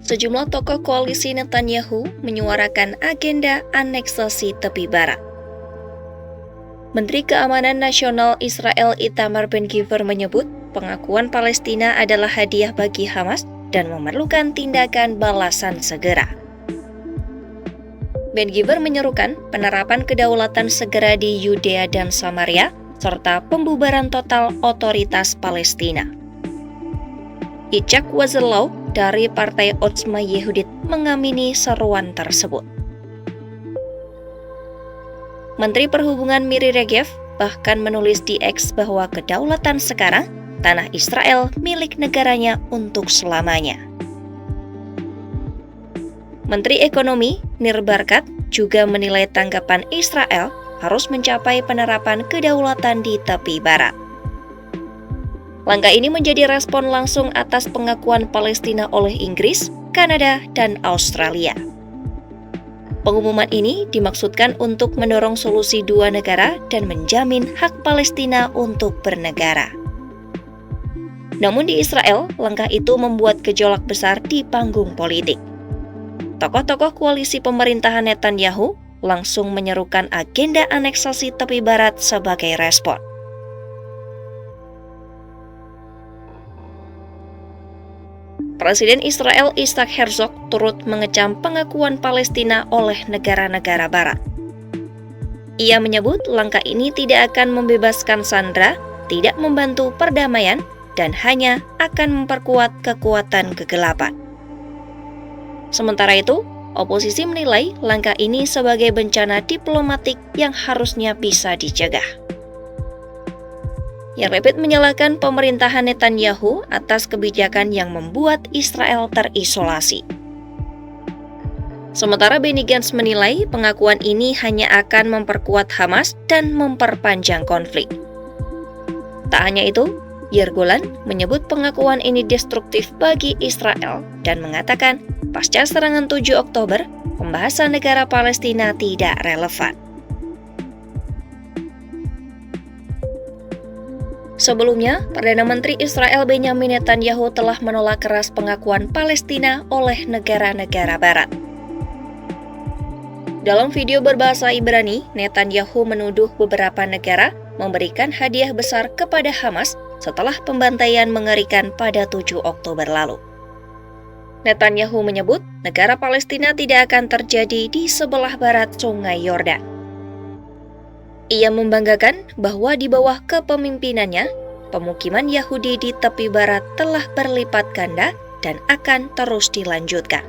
sejumlah tokoh koalisi Netanyahu menyuarakan agenda aneksasi tepi barat. Menteri Keamanan Nasional Israel Itamar Ben-Gvir menyebut pengakuan Palestina adalah hadiah bagi Hamas dan memerlukan tindakan balasan segera. Ben-Gvir menyerukan penerapan kedaulatan segera di Yudea dan Samaria, serta pembubaran total otoritas Palestina. Yitzhak Wazelau dari Partai Otzma Yehudit mengamini seruan tersebut. Menteri Perhubungan Miri Regev bahkan menulis di X bahwa kedaulatan sekarang, tanah Israel milik negaranya untuk selamanya. Menteri Ekonomi Nir Barkat juga menilai tanggapan Israel harus mencapai penerapan kedaulatan di tepi barat. Langkah ini menjadi respon langsung atas pengakuan Palestina oleh Inggris, Kanada, dan Australia. Pengumuman ini dimaksudkan untuk mendorong solusi dua negara dan menjamin hak Palestina untuk bernegara. Namun di Israel, langkah itu membuat gejolak besar di panggung politik. Tokoh-tokoh koalisi pemerintahan Netanyahu langsung menyerukan agenda aneksasi tepi barat sebagai respon. Presiden Israel Isaac Herzog turut mengecam pengakuan Palestina oleh negara-negara barat. Ia menyebut langkah ini tidak akan membebaskan sandera, tidak membantu perdamaian, dan hanya akan memperkuat kekuatan kegelapan. Sementara itu, oposisi menilai langkah ini sebagai bencana diplomatik yang harusnya bisa dicegah. Yair Lapid menyalahkan pemerintahan Netanyahu atas kebijakan yang membuat Israel terisolasi. Sementara Benny Gantz menilai pengakuan ini hanya akan memperkuat Hamas dan memperpanjang konflik. Tak hanya itu, Yair Golan menyebut pengakuan ini destruktif bagi Israel dan mengatakan pasca serangan 7 Oktober, pembahasan negara Palestina tidak relevan. Sebelumnya, Perdana Menteri Israel Benjamin Netanyahu telah menolak keras pengakuan Palestina oleh negara-negara barat. Dalam video berbahasa Ibrani, Netanyahu menuduh beberapa negara memberikan hadiah besar kepada Hamas setelah pembantaian mengerikan pada 7 Oktober lalu. Netanyahu menyebut negara Palestina tidak akan terjadi di sebelah barat Sungai Yordan. Ia membanggakan bahwa di bawah kepemimpinannya, pemukiman Yahudi di tepi barat telah berlipat ganda dan akan terus dilanjutkan.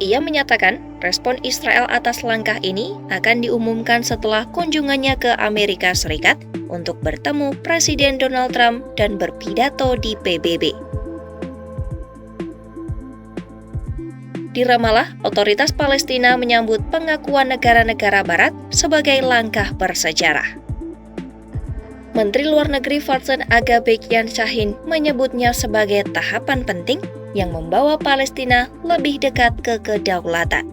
Ia menyatakan respon Israel atas langkah ini akan diumumkan setelah kunjungannya ke Amerika Serikat untuk bertemu Presiden Donald Trump dan berpidato di PBB. Di Ramallah, otoritas Palestina menyambut pengakuan negara-negara barat sebagai langkah bersejarah. Menteri Luar Negeri Farzan Agabekian Shahin menyebutnya sebagai tahapan penting yang membawa Palestina lebih dekat ke kedaulatan.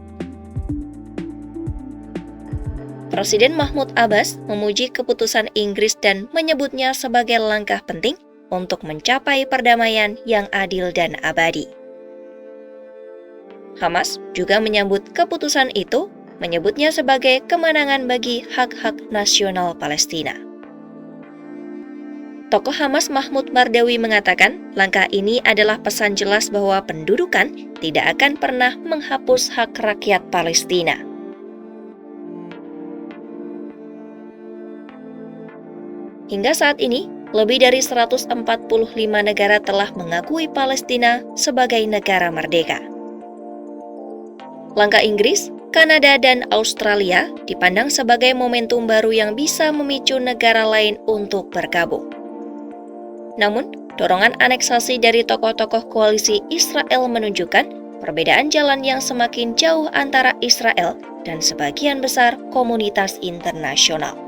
Presiden Mahmud Abbas memuji keputusan Inggris dan menyebutnya sebagai langkah penting untuk mencapai perdamaian yang adil dan abadi. Hamas juga menyambut keputusan itu, menyebutnya sebagai kemenangan bagi hak-hak nasional Palestina. Tokoh Hamas Mahmud Mardawi mengatakan, langkah ini adalah pesan jelas bahwa pendudukan tidak akan pernah menghapus hak rakyat Palestina. Hingga saat ini, lebih dari 145 negara telah mengakui Palestina sebagai negara merdeka. Langkah Inggris, Kanada, dan Australia dipandang sebagai momentum baru yang bisa memicu negara lain untuk bergabung. Namun, dorongan aneksasi dari tokoh-tokoh koalisi Israel menunjukkan perbedaan jalan yang semakin jauh antara Israel dan sebagian besar komunitas internasional.